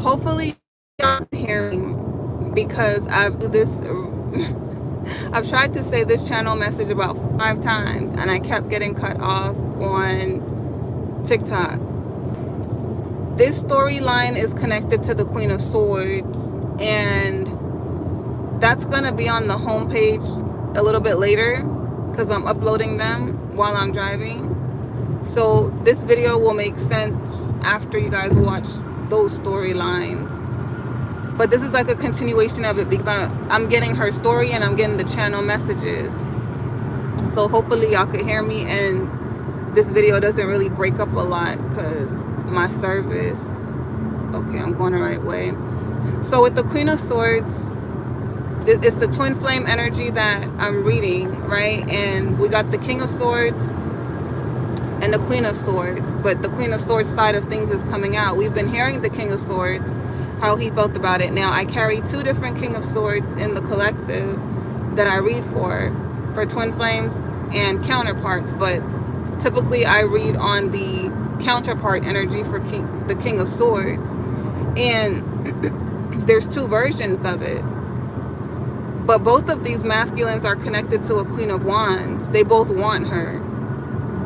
hopefully y'all can hear me, because I've I've tried to say this channel message about 5 times and I kept getting cut off on TikTok. This storyline is connected to the Queen of Swords, and that's gonna be on the homepage a little bit later because I'm uploading them while I'm driving. So this video will make sense after you guys watch those storylines. But this is like a continuation of it because I'm getting her story and I'm getting the channel messages. So hopefully y'all could hear me and this video doesn't really break up a lot because my service. Okay, I'm going the right way. So with the Queen of Swords, it's the twin flame energy that I'm reading, right? And we got the King of Swords and the Queen of Swords, but the Queen of Swords side of things is coming out. We've been hearing the King of Swords, how he felt about it. Now I carry 2 different King of Swords in the collective that I read for twin flames and counterparts, but typically I read on the counterpart energy for the King of Swords, and there's 2 versions of it. But both of these masculines are connected to a Queen of Wands. They both want her,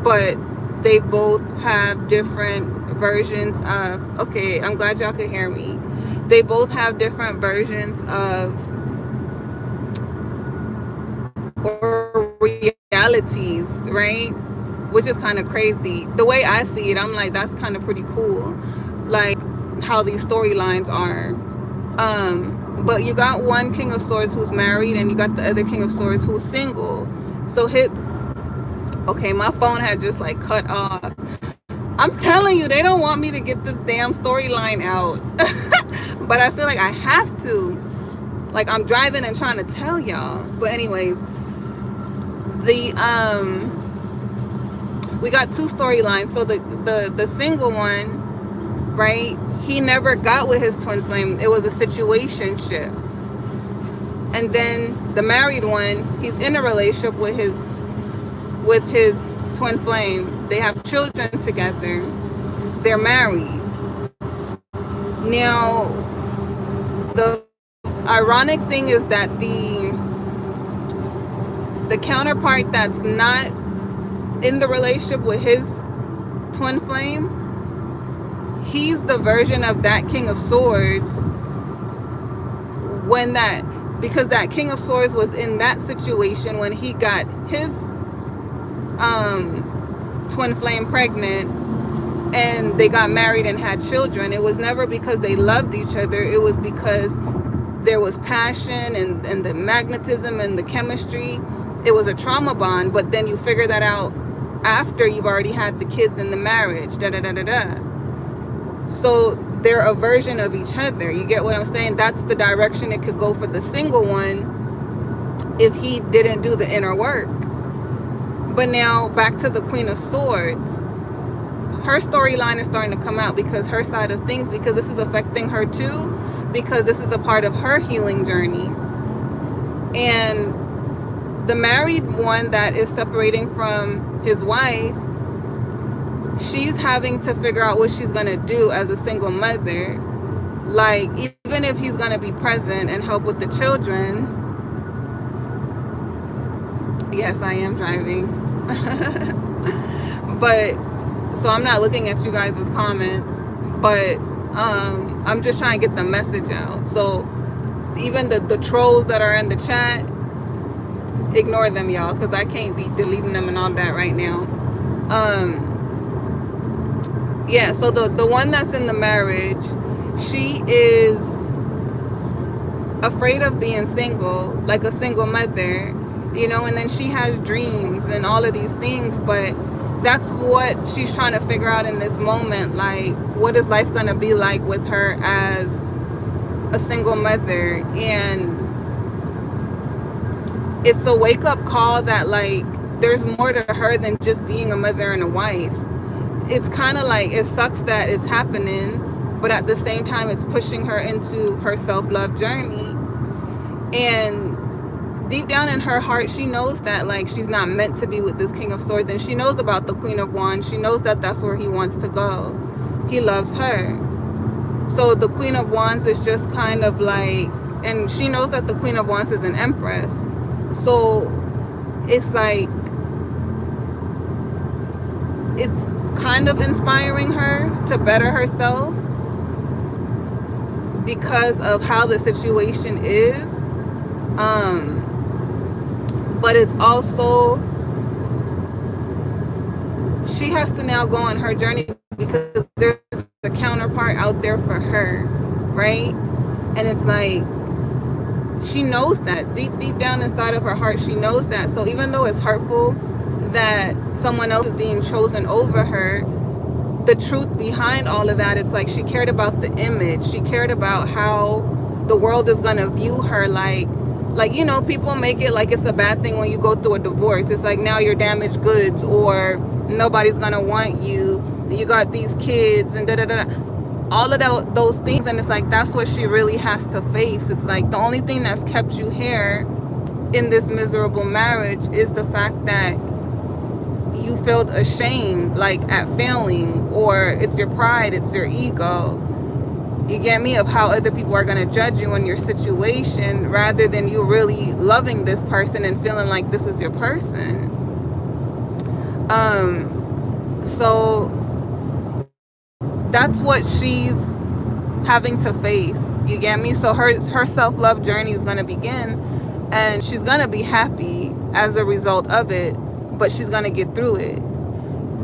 but they both have different versions of, okay, I'm glad y'all could hear me. They both have different versions of or realities, right? Which is kind of crazy. The way I see it, I'm like, that's kind of pretty cool. Like how these storylines are. But you got one King of Swords who's married and you got the other King of Swords who's single. So okay, my phone had just like cut off. I'm telling you, they don't want me to get this damn storyline out. But I feel like I have to. Like I'm driving and trying to tell y'all. But anyways, we got 2 storylines. So the single one, right? He never got with his twin flame. It was a situationship. And then the married one, he's in a relationship with his twin flame. They have children together. They're married. Now, the ironic thing is that the counterpart that's not in the relationship with his twin flame, he's the version of that King of Swords because that King of Swords was in that situation when he got his twin flame pregnant and they got married and had children. It was never because they loved each other. It was because there was passion and the magnetism and the chemistry. It was a trauma bond, but then you figure that out after you've already had the kids in the marriage, So they're a version of each other. You get what I'm saying? That's the direction it could go for the single one if he didn't do the inner work. But now back to the Queen of Swords. Her storyline is starting to come out because her side of things, because this is affecting her too, because this is a part of her healing journey. And the married one that is separating from his wife, she's having to figure out what she's going to do as a single mother. Like, even if he's going to be present and help with the children. Yes, I am driving. But, so I'm not looking at you guys' comments. But I'm just trying to get the message out. So, even the trolls that are in the chat, ignore them, y'all, because I can't be deleting them and all that right now. Yeah, so the one that's in the marriage, she is afraid of being single, like a single mother, you know, and then she has dreams and all of these things, but that's what she's trying to figure out in this moment. Like, what is life going to be like with her as a single mother? And it's a wake-up call that, like, there's more to her than just being a mother and a wife. It's kind of like, it sucks that it's happening, but at the same time, it's pushing her into her self-love journey. And deep down in her heart, she knows that, like, she's not meant to be with this King of Swords, and she knows about the Queen of Wands. She knows that that's where he wants to go. He loves her. So the Queen of Wands is just kind of like, and she knows that the Queen of Wands is an Empress. So it's like, it's kind of inspiring her to better herself because of how the situation is. But it's also, she has to now go on her journey because there's a counterpart out there for her, right? And it's like, she knows that deep down inside of her heart, she knows that. So even though it's hurtful that someone else is being chosen over her, the truth behind all of that, it's like she cared about the image. She cared about how the world is gonna view her. Like, you know, people make it like it's a bad thing when you go through a divorce. It's like, now you're damaged goods, or nobody's gonna want you, you got these kids, and all of those things. And it's like, that's what she really has to face. It's like, the only thing that's kept you here in this miserable marriage is the fact that you felt ashamed, like, at failing, or it's your pride, it's your ego, you get me, of how other people are going to judge you in your situation, rather than you really loving this person and feeling like this is your person. So that's what she's having to face, you get me? So her self-love journey is going to begin, and she's going to be happy as a result of it, but she's going to get through it.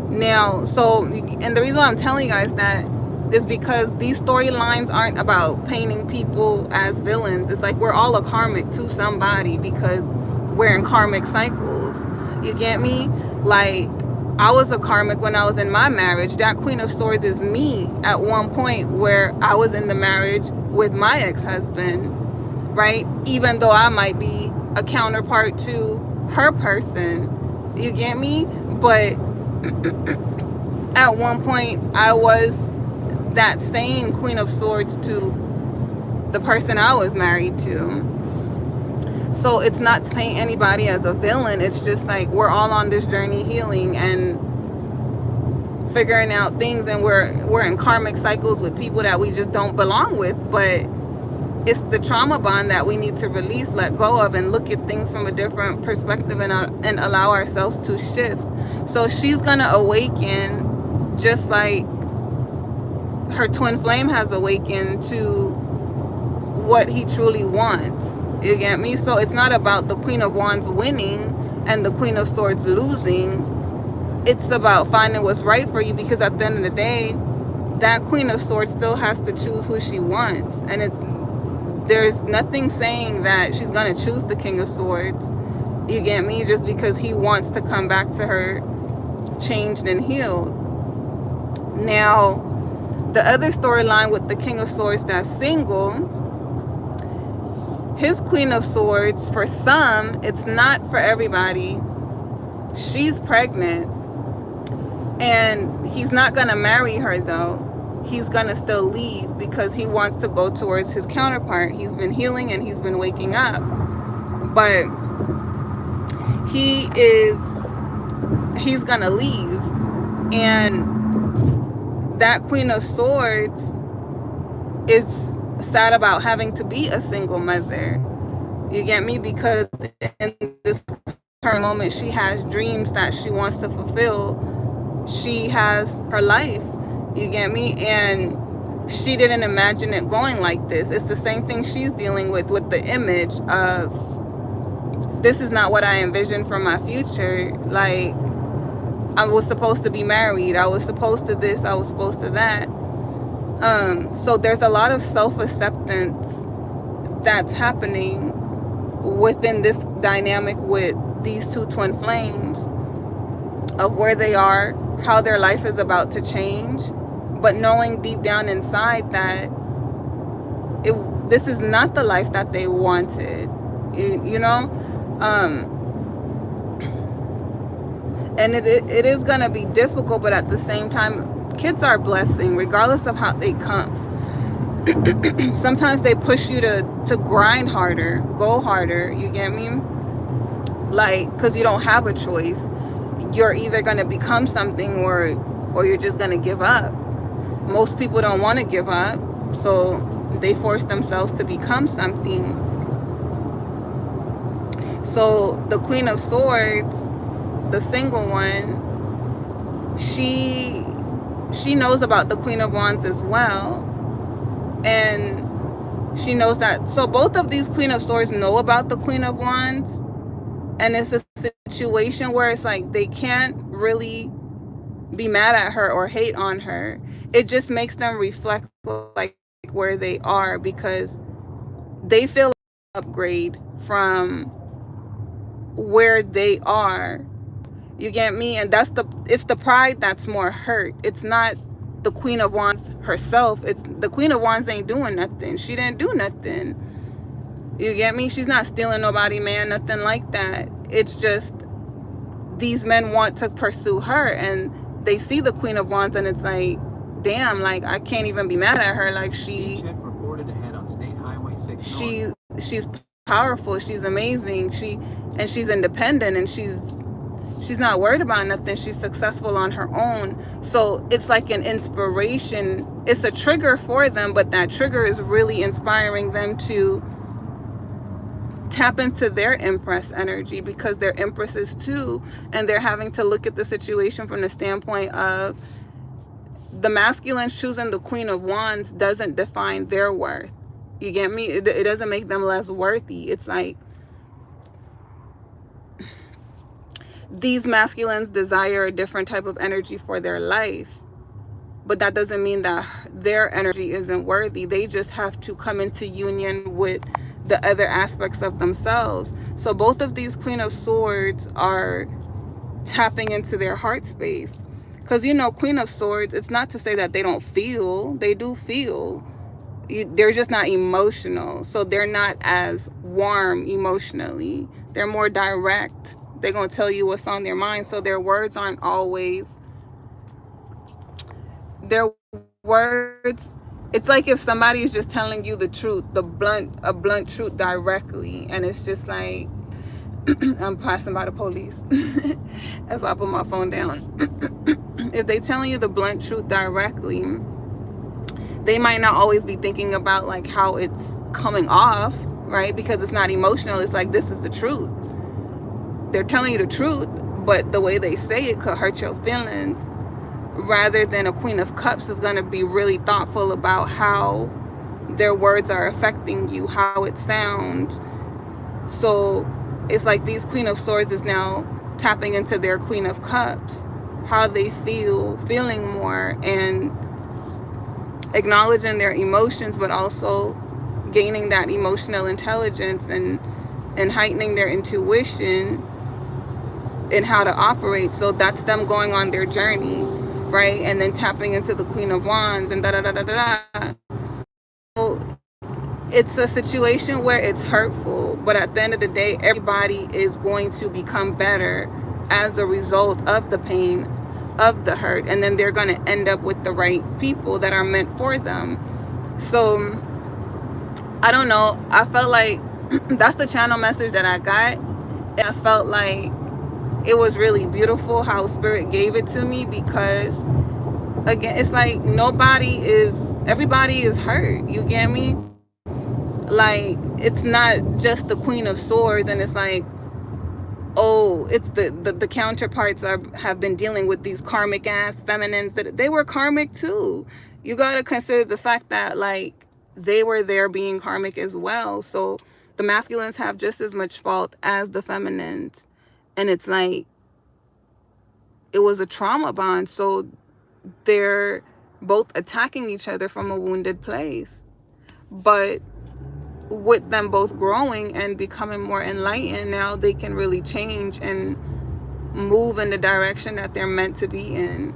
Now, so, and the reason why I'm telling you guys that is because these storylines aren't about painting people as villains. It's like, we're all a karmic to somebody because we're in karmic cycles. You get me? Like, I was a karmic when I was in my marriage. That Queen of Swords is me at one point where I was in the marriage with my ex-husband, right? Even though I might be a counterpart to her person. You get me? But at one point, I was that same Queen of Swords to the person I was married to. So it's not to paint anybody as a villain. It's just like, we're all on this journey healing and figuring out things, and we're in karmic cycles with people that we just don't belong with. But it's the trauma bond that we need to release, let go of, and look at things from a different perspective, and allow ourselves to shift. So she's gonna awaken just like her twin flame has awakened to what he truly wants. You get me? So it's not about the Queen of Wands winning and the Queen of Swords losing. It's about finding what's right for you, because at the end of the day, that Queen of Swords still has to choose who she wants. And there's nothing saying that she's going to choose the King of Swords, you get me, just because he wants to come back to her changed and healed. Now, the other storyline with the King of Swords that's single, his Queen of Swords, for some, it's not for everybody. She's pregnant, and he's not going to marry her though. He's going to still leave because he wants to go towards his counterpart. He's been healing and he's been waking up. But he's going to leave. And that Queen of Swords is sad about having to be a single mother. You get me? Because in this current moment, she has dreams that she wants to fulfill. She has her life. You get me? And she didn't imagine it going like this. It's the same thing she's dealing with the image of, this is not what I envisioned for my future. Like, I was supposed to be married. I was supposed to this. I was supposed to that. So there's a lot of self-acceptance that's happening within this dynamic with these two twin flames, of where they are, how their life is about to change, but knowing deep down inside that this is not the life that they wanted, you know? And it is going to be difficult, but at the same time, kids are a blessing, regardless of how they come. Sometimes they push you to grind harder, go harder, you get me? Like, because you don't have a choice. You're either going to become something or you're just going to give up. Most people don't want to give up. So they force themselves to become something. So the Queen of Swords, the single one, she knows about the Queen of Wands as well. And she knows that, so both of these Queen of Swords know about the Queen of Wands. And it's a situation where it's like they can't really be mad at her or hate on her. It just makes them reflect like where they are, because they feel like an upgrade from where they are. You get me? And it's the pride that's more hurt. It's not the Queen of Wands herself. It's the Queen of Wands ain't doing nothing. She didn't do nothing. You get me? She's not stealing nobody, man, nothing like that. It's just these men want to pursue her, and they see the Queen of Wands, and it's like, damn, like I can't even be mad at her. Like she's powerful, she's amazing, she's independent, and she's not worried about nothing. She's successful on her own. So it's like an inspiration. It's a trigger for them, but that trigger is really inspiring them to tap into their Empress energy, because they're Empresses too, and they're having to look at the situation from the standpoint of the masculines choosing the Queen of Wands doesn't define their worth. You get me? It doesn't make them less worthy. It's like these masculines desire a different type of energy for their life, but that doesn't mean that their energy isn't worthy. They just have to come into union with the other aspects of themselves. So both of these Queen of Swords are tapping into their heart space, because, you know, Queen of Swords, it's not to say that they don't feel. They do feel. They're just not emotional. So they're not as warm emotionally. They're more direct. They're going to tell you what's on their mind. So their words aren't always... Their words... It's like if somebody is just telling you the truth, a blunt truth directly. And it's just like... I'm passing by the police. As I put my phone down. If they telling you the blunt truth directly, they might not always be thinking about like how it's coming off, right? Because it's not emotional. It's like, this is the truth. They're telling you the truth, but the way they say it could hurt your feelings. Rather than a Queen of Cups is going to be really thoughtful about how their words are affecting you, how it sounds. So it's like these Queen of Swords is now tapping into their Queen of Cups, how they feeling more, and acknowledging their emotions, but also gaining that emotional intelligence and heightening their intuition in how to operate. So that's them going on their journey, right? And then tapping into the Queen of Wands and da-da-da-da-da-da. So it's a situation where it's hurtful, but at the end of the day, everybody is going to become better as a result of the pain, of the hurt, and then they're going to end up with the right people that are meant for them. So I don't know, I felt like that's the channel message that I got. And I felt like it was really beautiful how Spirit gave it to me, because again, it's like everybody is hurt. You get me? Like, it's not just the Queen of Swords and it's like, oh, it's the counterparts have been dealing with these karmic ass feminines that they were karmic too. You got to consider the fact that like they were there being karmic as well. So the masculines have just as much fault as the feminines. And it's like, it was a trauma bond. So they're both attacking each other from a wounded place. But with them both growing and becoming more enlightened, now they can really change and move in the direction that they're meant to be in.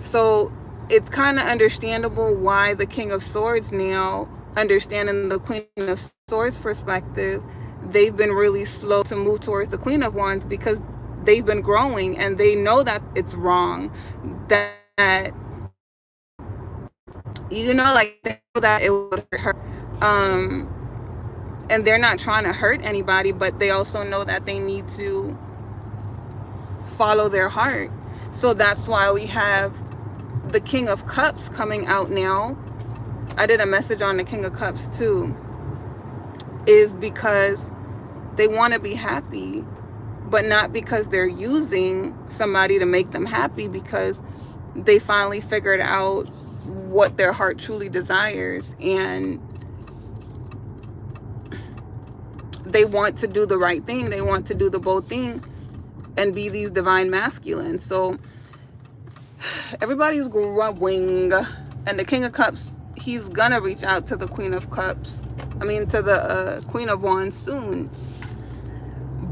So it's kind of understandable why the King of Swords now, understanding the Queen of Swords perspective, they've been really slow to move towards the Queen of Wands, because they've been growing and they know that it's wrong, that you know, like they know that it would hurt her. And they're not trying to hurt anybody, but they also know that they need to follow their heart. So that's why we have the King of Cups coming out now, I did a message on the King of Cups too, is because they want to be happy, but not because they're using somebody to make them happy, because they finally figured out what their heart truly desires, and they want to do the right thing. They want to do the bold thing and be these divine masculines. So everybody's growing, and the King of Cups, he's gonna reach out to the Queen of Cups, to the Queen of Wands soon.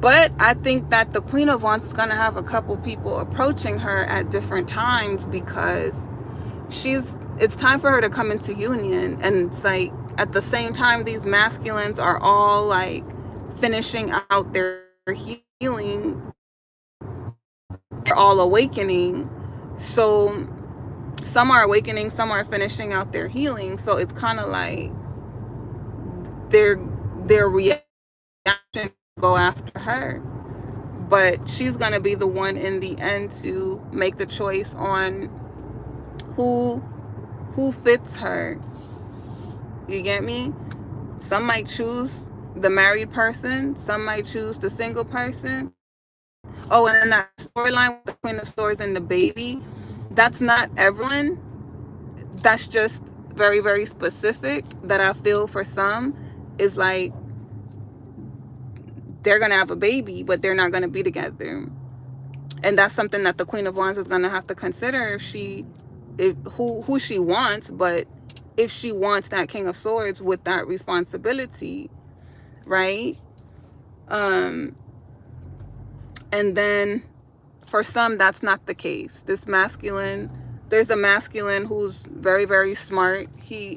But I think that the Queen of Wands is gonna have a couple people approaching her at different times, because it's time for her to come into union. And it's like, at the same time, these masculines are all like finishing out their healing, they're all awakening. So some are awakening, some are finishing out their healing. So it's kind of like their reaction go after her, but she's gonna be the one in the end to make the choice on who fits her. You get me? Some might choose the married person, some might choose the single person. Oh, and then that storyline with the Queen of Swords and the baby, that's not everyone. That's just very, very specific, that I feel for some is like they're gonna have a baby, but they're not gonna be together. And that's something that the Queen of Wands is gonna have to consider who she wants, but if she wants that King of Swords with that responsibility, right? And then for some, that's not the case. There's a masculine who's very, very smart. He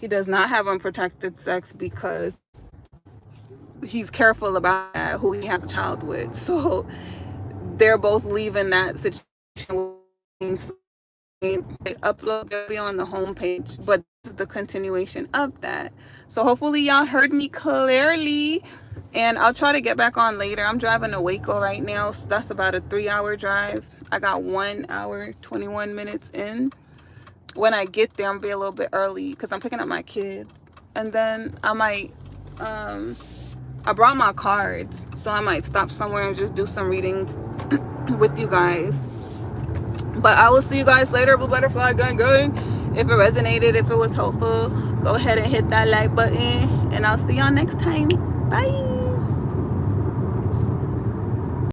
does not have unprotected sex because he's careful about who he has a child with. So they're both leaving that situation. They upload, they'll be on the homepage, but this is the continuation of that. So hopefully y'all heard me clearly, and I'll try to get back on later. I'm driving to Waco right now, so that's about a 3-hour drive. I got 1 hour 21 minutes in. When I get there, I'm gonna be a little bit early because I'm picking up my kids, and then I might I brought my cards, so I might stop somewhere and just do some readings with you guys. But I will see you guys later. Blue Butterfly gang gang. If it resonated, if it was helpful, go ahead and hit that like button, and I'll see y'all next time. Bye.